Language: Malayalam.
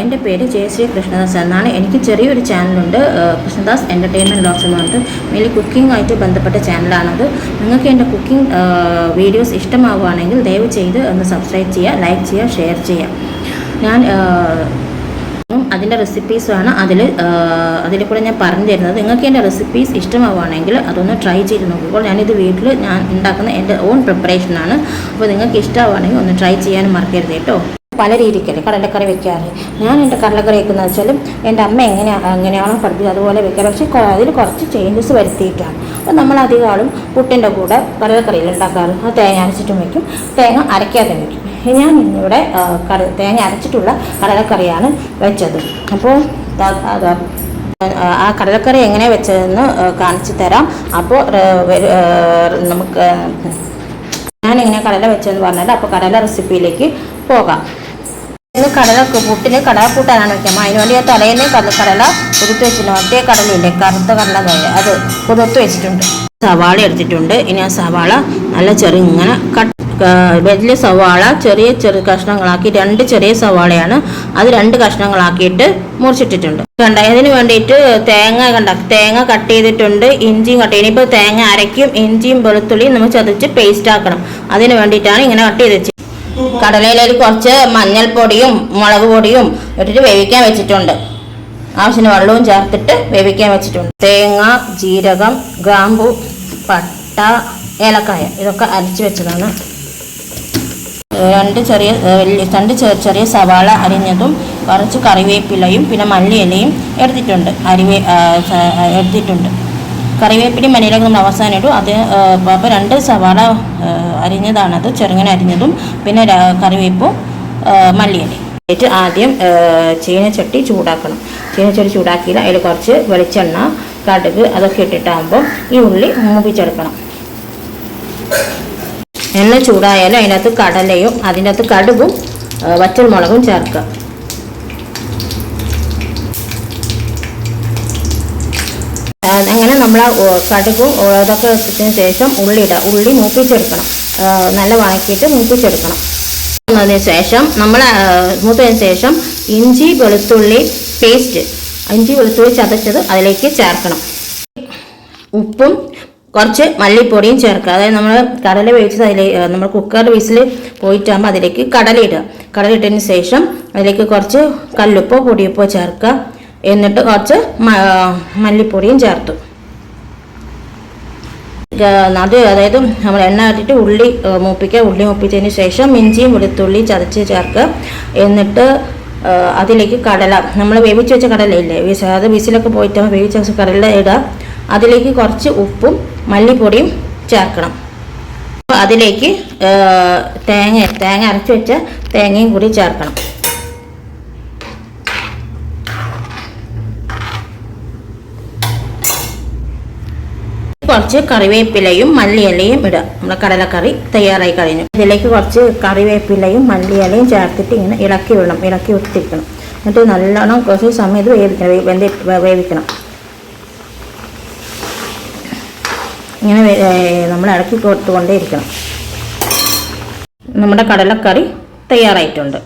എൻ്റെ പേര് ജയശ്രീ കൃഷ്ണദാസ് എന്നാണ്. എനിക്ക് ചെറിയൊരു ചാനലുണ്ട്, കൃഷ്ണദാസ് എൻ്റർടൈൻമെൻറ്റ് വ്ളോഗ്സ് എന്ന് പറഞ്ഞിട്ട്. മെയിൻലി കുക്കിങ്ങുമായിട്ട് ബന്ധപ്പെട്ട ചാനലാണത്. നിങ്ങൾക്ക് എൻ്റെ കുക്കിംഗ് വീഡിയോസ് ഇഷ്ടമാവുകയാണെങ്കിൽ ദയവ് ചെയ്ത് ഒന്ന് സബ്സ്ക്രൈബ് ചെയ്യുക, ലൈക്ക് ചെയ്യുക, ഷെയർ ചെയ്യുക. ഞാൻ അതിൻ്റെ റെസിപ്പീസാണ് അതിൽ കൂടെ ഞാൻ പറഞ്ഞു തരുന്നത്. നിങ്ങൾക്ക് എൻ്റെ റെസിപ്പീസ് ഇഷ്ടമാവുകയാണെങ്കിൽ അതൊന്ന് ട്രൈ ചെയ്ത് നോക്കുമ്പോൾ ഞാനിത് വീട്ടിൽ ഞാൻ ഉണ്ടാക്കുന്ന എൻ്റെ ഓൺ പ്രിപ്പറേഷനാണ്. അപ്പോൾ നിങ്ങൾക്ക് ഇഷ്ടമാവുകയാണെങ്കിൽ ഒന്ന് ട്രൈ ചെയ്യാനും മറക്കരുത് കേട്ടോ. പല രീതിക്കല്ലേ കടലക്കറി വെക്കാറ്. ഞാൻ എൻ്റെ കടലക്കറി വെക്കുന്നത് വെച്ചാലും എൻ്റെ അമ്മ എങ്ങനെയാണോ പഠിപ്പിച്ചത് അതുപോലെ വെക്കാം. പക്ഷേ അതിൽ കുറച്ച് ചേഞ്ചസ് വരുത്തിയിട്ടാണ്. അപ്പോൾ നമ്മൾ അധികം പുട്ടിൻ്റെ കൂടെ കടലക്കറിയിൽ ഉണ്ടാക്കാറ്. അത് തേങ്ങ അരച്ചിട്ടും വയ്ക്കും, തേങ്ങ അരയ്ക്കാതെ വയ്ക്കും. ഞാൻ ഇന്നിവിടെ തേങ്ങ അരച്ചിട്ടുള്ള കടലക്കറിയാണ് വെച്ചത്. അപ്പോൾ ആ കടലക്കറി എങ്ങനെ വെച്ചതെന്ന് കാണിച്ചു തരാം. അപ്പോൾ നമുക്ക് ഞാനെങ്ങനെ കടല വെച്ചതെന്ന് പറഞ്ഞാൽ അപ്പോൾ കടല റെസിപ്പിയിലേക്ക് പോകാം. ഇന്ന് പുട്ടിന് കടലപ്പൂട്ടാനാണ് വയ്ക്കാം. അതിനുവേണ്ടി ഞാൻ തലേന്ന് കടല കുതിർത്ത് വെച്ചിട്ടുണ്ട്. മറ്റേ കടലയില്ലേ, കറുത്ത കടല അത് കുതിർത്ത് വെച്ചിട്ടുണ്ട്. സവാള എടുത്തിട്ടുണ്ട്. ഇനി ആ സവാള നല്ല ചെറുങ്ങനെ വലിയ സവാള ചെറിയ കഷ്ണങ്ങളാക്കി, 2 ചെറിയ സവാളയാണ്, അത് 2 കഷ്ണങ്ങളാക്കിയിട്ട് മുറിച്ചിട്ടിട്ടുണ്ട്. ഇതിന് വേണ്ടിയിട്ട് തേങ്ങ കട്ട് ചെയ്തിട്ടുണ്ട്, ഇഞ്ചിയും കട്ട് ചെയ്ത്. ഇപ്പോൾ തേങ്ങ അരയ്ക്കും, ഇഞ്ചിയും വെളുത്തുള്ളിയും നമ്മൾ ചതച്ച് പേസ്റ്റ് ആക്കണം. അതിന് വേണ്ടിയിട്ടാണ് ഇങ്ങനെ കട്ട് ചെയ്ത് വെച്ചത്. കടലയിലേക്ക് കുറച്ച് മഞ്ഞൾപ്പൊടിയും മുളക് പൊടിയും ഇട്ടിട്ട് വേവിക്കാൻ വെച്ചിട്ടുണ്ട്. ആവശ്യത്തിന് വെള്ളവും ചേർത്തിട്ട് വേവിക്കാൻ വെച്ചിട്ടുണ്ട്. തേങ്ങ, ജീരകം, ഗ്രാമ്പു, പട്ട, ഏലക്കായ ഇതൊക്കെ അരച്ച് വെച്ചതാണ്. 2 ചെറിയ സവാള അരിഞ്ഞതും കുറച്ച് കറിവേപ്പിലയും പിന്നെ മല്ലിയിലയും എടുത്തിട്ടുണ്ട്. കറിവേപ്പിലയും മല്ലിയിലൊക്കെ നമ്മൾ അവസാനം ഇടും. അപ്പോൾ 2 സവാള അരിഞ്ഞതാണത്, ചെറുങ്ങനെ അരിഞ്ഞതും പിന്നെ കറിവേപ്പും മല്ലിയിലയും. ആദ്യം ചീനച്ചട്ടി ചൂടാക്കണം. ചീനച്ചട്ടി ചൂടാക്കിയാൽ അതിൽ കുറച്ച് വെളിച്ചെണ്ണ, കടുക് അതൊക്കെ ഇട്ടിട്ടാകുമ്പോൾ ഈ ഉള്ളി മൂപ്പിച്ചെടുക്കണം. എണ്ണ ചൂടായാലും അതിനകത്ത് കടലയും അതിൻ്റെ അകത്ത് കടുകും വറ്റൽമുളകും ചേർക്കുക. അങ്ങനെ നമ്മൾ കടുകും ഇതൊക്കെ ഇട്ടതിന് ശേഷം ഉള്ളി മൂപ്പിച്ചെടുക്കണം. നല്ല വഴക്കിയിട്ട് മൂപ്പിച്ചെടുക്കണം. അതിനുശേഷം മൂത്തതിന് ശേഷം ഇഞ്ചി വെളുത്തുള്ളി ചതച്ചത് അതിലേക്ക് ചേർക്കണം. ഉപ്പും കുറച്ച് മല്ലിപ്പൊടിയും ചേർക്കുക. അതായത് നമ്മൾ കടല വേവിച്ചത് നമ്മൾ കുക്കറിൽ വിസിൽ പോയിട്ടാകുമ്പോൾ അതിലേക്ക് കടലിട്ടതിന് ശേഷം അതിലേക്ക് കുറച്ച് കല്ലുപ്പോ പൊടിയുപ്പോ ചേർക്കുക. എന്നിട്ട് കുറച്ച് മല്ലിപ്പൊടിയും ചേർത്തു. അതായത് നമ്മൾ എണ്ണ ഇട്ടിട്ട് ഉള്ളി മൂപ്പിച്ചതിന് ശേഷം ഇഞ്ചിയും വെളുത്തുള്ളി ചതച്ച് ചേർക്കുക. എന്നിട്ട് അതിലേക്ക് കടല നമ്മൾ വേവിച്ച് വെച്ച കടലയില്ലേ, അത് വിസിലൊക്കെ പോയിട്ട് വേവിച്ച് വെച്ച കടല ഇടുക. അതിലേക്ക് കുറച്ച് ഉപ്പും മല്ലിപ്പൊടിയും ചേർക്കണം. അതിലേക്ക് തേങ്ങ അരച്ച് വെച്ച തേങ്ങയും കൂടി ചേർക്കണം. കുറച്ച് കറിവേപ്പിലയും മല്ലിയിലയും ഇടുക. നമ്മുടെ കടലക്കറി തയ്യാറായി കഴിഞ്ഞു. ഇതിലേക്ക് കുറച്ച് കറിവേപ്പിലയും മല്ലിയിലയും ചേർത്തിട്ട് ഇങ്ങനെ ഇളക്കി വിട്ടിരിക്കണം. എന്നിട്ട് നല്ലോണം കുറച്ച് സമയം വേവിക്കണം. ഇങ്ങനെ നമ്മൾ ഇളക്കി കൊടുത്തുകൊണ്ടേ ഇരിക്കണം. നമ്മുടെ കടലക്കറി തയ്യാറായിട്ടുണ്ട്.